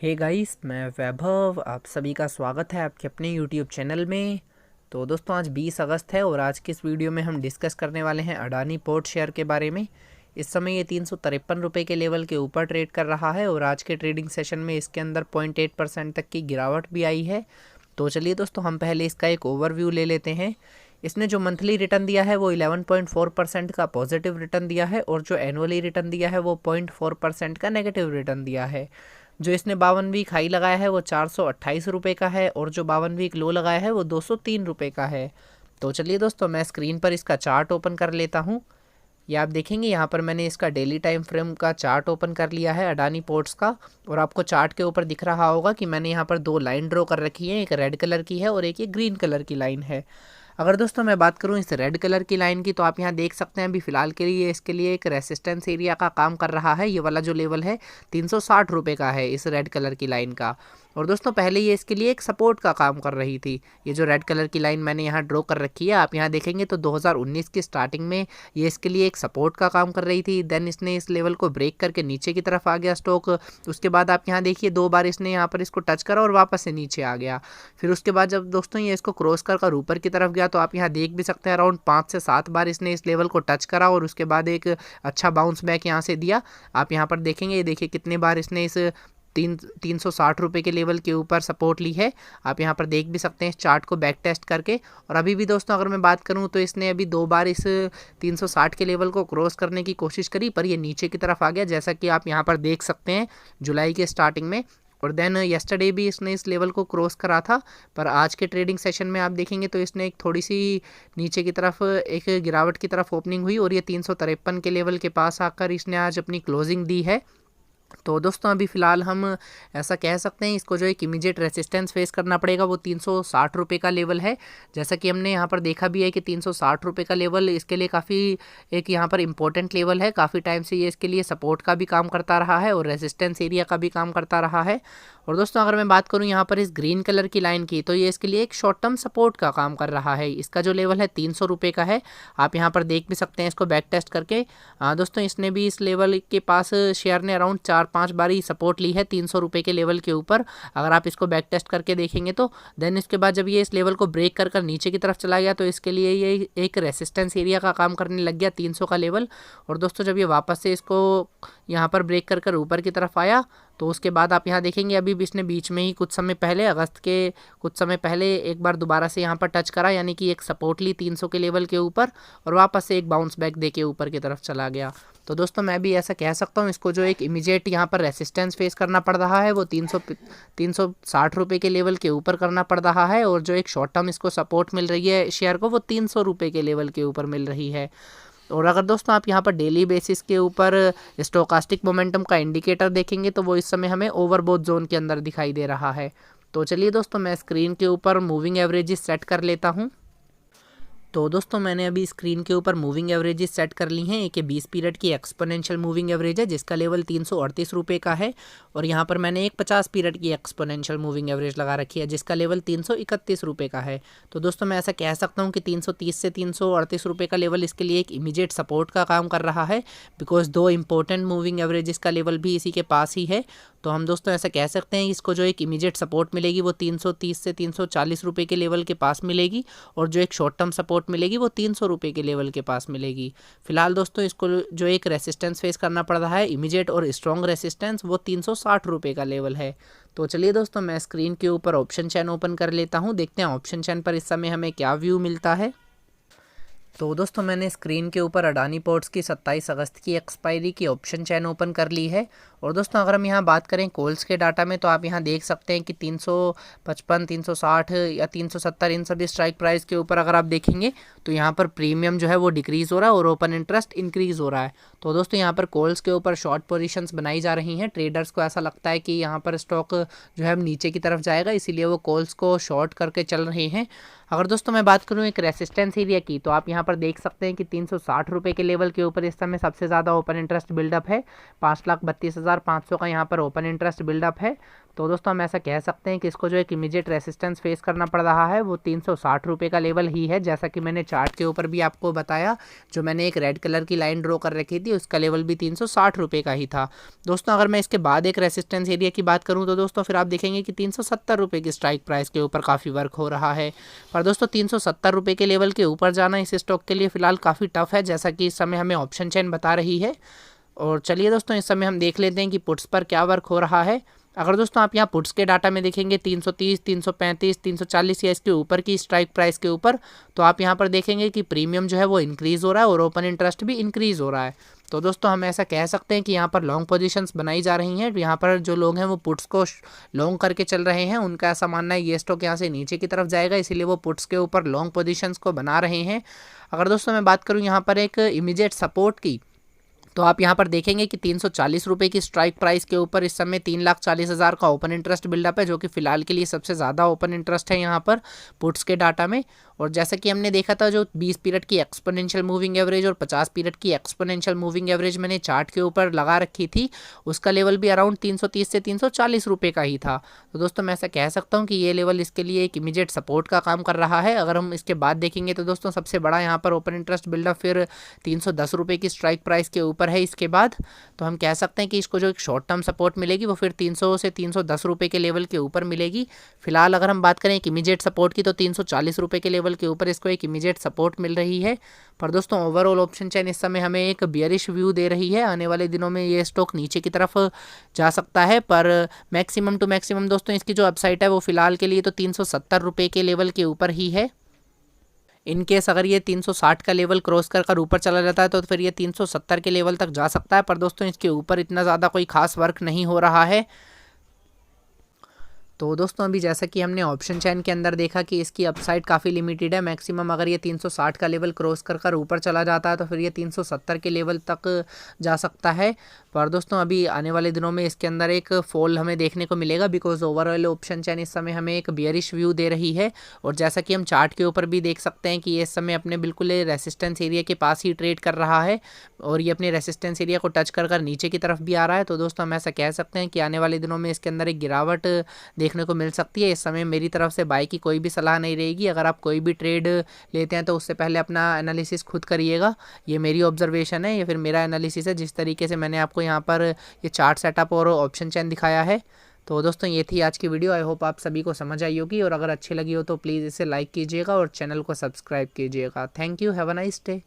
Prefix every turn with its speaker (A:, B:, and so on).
A: Hey guys, मैं वैभव। आप सभी का स्वागत है आपके अपने यूट्यूब चैनल में। तो दोस्तों, आज 20 अगस्त है और आज की इस वीडियो में हम डिस्कस करने वाले हैं अडानी पोर्ट शेयर के बारे में। इस समय ये 353 रुपये के लेवल के ऊपर ट्रेड कर रहा है और आज के ट्रेडिंग सेशन में इसके अंदर 0.8% तक की गिरावट भी आई है। तो चलिए दोस्तों, हम पहले इसका एक ओवरव्यू ले लेते हैं। इसने जो मंथली रिटर्न दिया है वो 11.4% का पॉजिटिव रिटर्न दिया है और जो एनुअली रिटर्न दिया है वो 0.4% का नेगेटिव रिटर्न दिया है। जो इसने 52 वीक हाई लगाया है वो 428 रुपये का है और जो 52 वीक लो लगाया है वो 203 रुपये का है। तो चलिए दोस्तों, मैं स्क्रीन पर इसका चार्ट ओपन कर लेता हूँ। ये आप देखेंगे यहाँ पर मैंने इसका डेली टाइम फ्रेम का चार्ट ओपन कर लिया है अडानी पोर्ट्स का। और आपको चार्ट के ऊपर दिख रहा होगा कि मैंने यहाँ पर दो लाइन ड्रॉ कर रखी है, एक रेड कलर की है और एक ये ग्रीन कलर की लाइन है। अगर दोस्तों मैं बात करूं इस रेड कलर की लाइन की, तो आप यहाँ देख सकते हैं अभी फ़िलहाल के लिए इसके लिए एक रेसिस्टेंस एरिया का काम कर रहा है। ये वाला जो लेवल है 360 रुपये का है इस रेड कलर की लाइन का। और दोस्तों पहले ये इसके लिए एक सपोर्ट का काम कर रही थी। ये जो रेड कलर की लाइन मैंने यहाँ ड्रॉ कर रखी है, आप यहाँ देखेंगे तो 2019 की स्टार्टिंग में ये इसके लिए एक सपोर्ट का काम कर रही थी। देन इसने इस लेवल को ब्रेक करके नीचे की तरफ आ गया स्टॉक। उसके बाद आप यहाँ देखिए 2 बार इसने यहाँ पर इसको टच करा और वापस से नीचे आ गया। फिर उसके बाद जब दोस्तों ये इसको क्रॉस कर ऊपर की तरफ गया, तो आप यहाँ देख भी सकते हैं अराउंड 5 से 7 बार इसने इस लेवल को टच करा और उसके बाद एक अच्छा बाउंस बैक यहाँ से दिया। आप यहाँ पर देखेंगे, ये देखिए कितने बार इसने इस 360 रुपये के लेवल के ऊपर सपोर्ट ली है। आप यहाँ पर देख भी सकते हैं इस चार्ट को बैक टेस्ट करके। और अभी भी दोस्तों अगर मैं बात करूँ तो इसने अभी 2 बार इस 360 के लेवल को क्रॉस करने की कोशिश करी, पर ये नीचे की तरफ आ गया, जैसा कि आप यहाँ पर देख सकते हैं जुलाई के स्टार्टिंग में। और देन येस्टरडे भी इसने इस लेवल को क्रॉस करा था, पर आज के ट्रेडिंग सेशन में आप देखेंगे तो इसने एक थोड़ी सी नीचे की तरफ एक गिरावट की तरफ ओपनिंग हुई और ये 353 के लेवल के पास आकर इसने आज अपनी क्लोजिंग दी है। तो दोस्तों अभी फ़िलहाल हम ऐसा कह सकते हैं इसको जो एक इमीडिएट रेसिस्टेंस फेस करना पड़ेगा वो 360 रुपये का लेवल है। जैसा कि हमने यहाँ पर देखा भी है कि 360 रुपये का लेवल इसके लिए काफ़ी एक यहाँ पर इम्पोर्टेंट लेवल है। काफ़ी टाइम से ये इसके लिए सपोर्ट का भी काम करता रहा है और रेजिस्टेंस एरिया का भी काम करता रहा है। और दोस्तों अगर मैं बात करूँ यहाँ पर इस ग्रीन कलर की लाइन की, तो ये इसके लिए एक शॉर्ट टर्म सपोर्ट का काम कर रहा है। इसका जो लेवल है 300 रुपये का है। आप यहाँ पर देख भी सकते हैं इसको बैक टेस्ट करके। दोस्तों इसने भी इस लेवल के पास शेयर ने अराउंड 4-5 बार ही सपोर्ट ली है 300 रुपये के लेवल के ऊपर। अगर आप इसको बैक टेस्ट करके देखेंगे तो देन इसके बाद जब ये इस लेवल को ब्रेक कर नीचे की तरफ चला गया, तो इसके लिए ये एक रेसिस्टेंस एरिया का काम करने लग गया 300 का लेवल। और दोस्तों जब ये वापस से इसको यहाँ पर ब्रेक कर ऊपर की तरफ आया, तो उसके बाद आप यहाँ देखेंगे अभी भी इसने बीच में ही कुछ समय पहले अगस्त के कुछ समय पहले एक बार दोबारा से यहाँ पर टच करा, यानी कि एक सपोर्ट ली 300 के लेवल के ऊपर और वापस से एक बाउंस बैक दे के ऊपर की तरफ चला गया। तो दोस्तों मैं भी ऐसा कह सकता हूँ इसको जो एक इमीडिएट यहाँ पर रेसिस्टेंस फेस करना पड़ रहा है वो 360 रुपये के लेवल के ऊपर करना पड़ रहा है। और जो एक शॉर्ट टर्म इसको सपोर्ट मिल रही है शेयर को वो 300 रुपये के लेवल के ऊपर मिल रही है। और अगर दोस्तों आप यहाँ पर डेली बेसिस के ऊपर स्टोकास्टिक मोमेंटम का इंडिकेटर देखेंगे तो वो इस समय हमें ओवरबोथ जोन के अंदर दिखाई दे रहा है। तो चलिए दोस्तों, मैं स्क्रीन के ऊपर मूविंग एवरेजेस सेट कर लेता हूँ। तो दोस्तों मैंने अभी स्क्रीन के ऊपर मूविंग एवरेजेस सेट कर ली हैं। एक 20 पीरियड की एक्सपोनेंशियल मूविंग एवरेज है जिसका लेवल 338 रुपये का है। और यहाँ पर मैंने एक 50 पीरियड की एक्सपोनेंशियल मूविंग एवरेज लगा रखी है जिसका लेवल 331 रुपये का है। तो दोस्तों मैं ऐसा कह सकता हूँ कि 330 से 338 रुपये का लेवल इसके लिए एक इमीडिएट सपोर्ट का काम कर रहा है, बिकॉज 2 इंपॉर्टेंट मूविंग एवरेजेस का लेवल भी इसी के पास ही है। तो हम दोस्तों ऐसा कह सकते हैं इसको जो एक इमीडिएट सपोर्ट मिलेगी वो 330 से 340 रुपये के लेवल के पास मिलेगी और जो एक शॉर्ट टर्म सपोर्ट मिलेगी वो 300 रुपये के लेवल के पास मिलेगी। फिलहाल दोस्तों इसको जो एक रेसिस्टेंस फेस करना पड़ रहा है इमीडिएट और स्ट्रॉन्ग रेसिस्टेंस वो 360 रुपये का लेवल है। तो चलिए दोस्तों, मैं स्क्रीन के ऊपर ऑप्शन चैन ओपन कर लेता हूँ। देखते हैं ऑप्शन चैन पर इस समय हमें क्या व्यू मिलता है। तो दोस्तों मैंने स्क्रीन के ऊपर अडानी पोर्ट्स की 27 अगस्त की एक्सपायरी की ऑप्शन चैन ओपन कर ली है। और दोस्तों अगर हम यहाँ बात करें कॉल्स के डाटा में, तो आप यहाँ देख सकते हैं कि 355, 360 या 370 इन सभी स्ट्राइक प्राइस के ऊपर अगर आप देखेंगे तो यहाँ पर प्रीमियम जो है वो डिक्रीज़ हो रहा है और ओपन इंटरेस्ट इंक्रीज़ हो रहा है। तो दोस्तों यहाँ पर कॉल्स के ऊपर शॉर्ट पोजीशंस बनाई जा रही हैं। ट्रेडर्स को ऐसा लगता है कि यहाँ पर स्टॉक जो है नीचे की तरफ जाएगा, इसीलिए वो कॉल्स को शॉर्ट करके चल रहे हैं। अगर दोस्तों मैं बात करूँ एक रेसिस्टेंस एरिया की, तो आप यहाँ पर देख सकते हैं कि 360 रुपये के लेवल के ऊपर इस समय सबसे ज़्यादा ओपन इंटरेस्ट बिल्डअप है। 5,32,500 का यहाँ पर ओपन इंटरेस्ट बिल्डअप है। तो दोस्तों हम ऐसा कह सकते हैं कि इसको जो एक इमीडिएट रेसिस्टेंस फेस करना पड़ रहा है वो 360 रुपये का लेवल ही है, जैसा कि मैंने चार्ट के ऊपर भी आपको बताया। जो मैंने एक रेड कलर की लाइन ड्रॉ कर रखी थी उसका लेवल भी 360 रुपये का ही था। दोस्तों अगर मैं इसके बाद एक रेसिस्टेंस एरिया की बात करूँ तो दोस्तों फिर आप देखेंगे कि 370 रुपये की स्ट्राइक प्राइस के ऊपर काफ़ी वर्क हो रहा है। पर दोस्तों 370 रुपये के लेवल के ऊपर जाना इस स्टॉक के लिए फ़िलहाल काफ़ी टफ है, जैसा कि इस समय हमें ऑप्शन चेन बता रही है। और चलिए दोस्तों इस समय हम देख लेते हैं कि पुट्स पर क्या वर्क हो रहा है। अगर दोस्तों आप यहाँ पुट्स के डाटा में देखेंगे 330, 335, 340 या इसके ऊपर की स्ट्राइक प्राइस के ऊपर, तो आप यहाँ पर देखेंगे कि प्रीमियम जो है वो इंक्रीज़ हो रहा है और ओपन इंटरेस्ट भी इंक्रीज़ हो रहा है। तो दोस्तों हम ऐसा कह सकते हैं कि यहाँ पर लॉन्ग पोजीशंस बनाई जा रही हैं। यहाँ पर जो लोग हैं वो पुट्स को लॉन्ग करके चल रहे हैं, उनका ऐसा मानना है ये स्टॉक यहाँ से नीचे की तरफ जाएगा, इसीलिए वो पुट्स के ऊपर लॉन्ग पोजीशंस को बना रहे हैं। अगर दोस्तों मैं बात करूँ यहाँ पर एक इमीडिएट सपोर्ट की, तो आप यहाँ पर देखेंगे कि 340 रुपये की स्ट्राइक प्राइस के ऊपर इस समय 3,40,000 का ओपन इंटरेस्ट बिल्डअप है, जो कि फिलहाल के लिए सबसे ज़्यादा ओपन इंटरेस्ट है यहाँ पर पुट्स के डाटा में। और जैसा कि हमने देखा था जो 20 पीरियड की एक्सपोनेंशियल मूविंग एवरेज और 50 पीरियड की एक्सपोनेंशियल मूविंग एवरेज मैंने चार्ट के ऊपर लगा रखी थी, उसका लेवल भी अराउंड 330 से 340 रुपये का ही था। तो दोस्तों मैं ऐसा कह सकता हूँ कि ये लेवल इसके लिए एक इमीडिएट सपोर्ट का काम कर रहा है। अगर हम इसके बाद देखेंगे तो दोस्तों सबसे बड़ा यहाँ पर ओपन इंटरेस्ट बिल्डअप फिर 310 रुपये की स्ट्राइक प्राइस के ऊपर है इसके बाद। तो हम कह सकते हैं कि इसको जो एक शॉर्ट टर्म सपोर्ट मिलेगी वो फिर 300 से 310 रुपये के लेवल के ऊपर मिलेगी। फिलहाल अगर हम बात करें एक इमीडिएट सपोर्ट की, तो 340 रुपये के लेवल के ऊपर इसको एक इमीडिएट सपोर्ट मिल रही है। पर दोस्तों ओवरऑल ऑप्शन चेन इस समय हमें एक बियरिश व्यू दे रही है। आने वाले दिनों में ये स्टॉक नीचे की तरफ जा सकता है, पर मैक्सिमम टू मैक्सिमम दोस्तों इसकी जो अपसाइड है वो फिलहाल के लिए तो 370 रुपये के लेवल के ऊपर ही है। इन केस अगर ये 360 का लेवल क्रॉस कर ऊपर चला जाता है तो फिर ये 370 के लेवल तक जा सकता है, पर दोस्तों इसके ऊपर इतना ज़्यादा कोई खास वर्क नहीं हो रहा है। तो दोस्तों अभी जैसा कि हमने ऑप्शन चैन के अंदर देखा कि इसकी अपसाइड काफ़ी लिमिटेड है। मैक्सिमम अगर ये 360 का लेवल क्रॉस कर ऊपर चला जाता है तो फिर ये 370 के लेवल तक जा सकता है। पर दोस्तों अभी आने वाले दिनों में इसके अंदर एक फॉल हमें देखने को मिलेगा, बिकॉज ओवरऑल ऑप्शन चैन इस समय हमें एक बियरिश व्यू दे रही है। और जैसा कि हम चार्ट के ऊपर भी देख सकते हैं कि ये इस समय अपने बिल्कुल रेसिस्टेंस एरिया के पास ही ट्रेड कर रहा है और ये अपने रेसिस्टेंस एरिया को टच कर नीचे की तरफ भी आ रहा है। तो दोस्तों हम ऐसा कह सकते हैं कि आने वाले दिनों में इसके अंदर एक गिरावट देखने को मिल सकती है। इस समय मेरी तरफ से बाय की कोई भी सलाह नहीं रहेगी। अगर आप कोई भी ट्रेड लेते हैं तो उससे पहले अपना एनालिसिस खुद करिएगा। ये मेरी ऑब्जर्वेशन है, ये फिर मेरा एनालिसिस है, जिस तरीके से मैंने आपको यहाँ पर ये चार्ट सेटअप और ऑप्शन चेन दिखाया है। तो दोस्तों ये थी आज की वीडियो। आई होप आप सभी को समझ आई होगी, और अगर अच्छी लगी हो तो प्लीज़ इसे लाइक कीजिएगा और चैनल को सब्सक्राइब कीजिएगा। Thank you, have a nice day.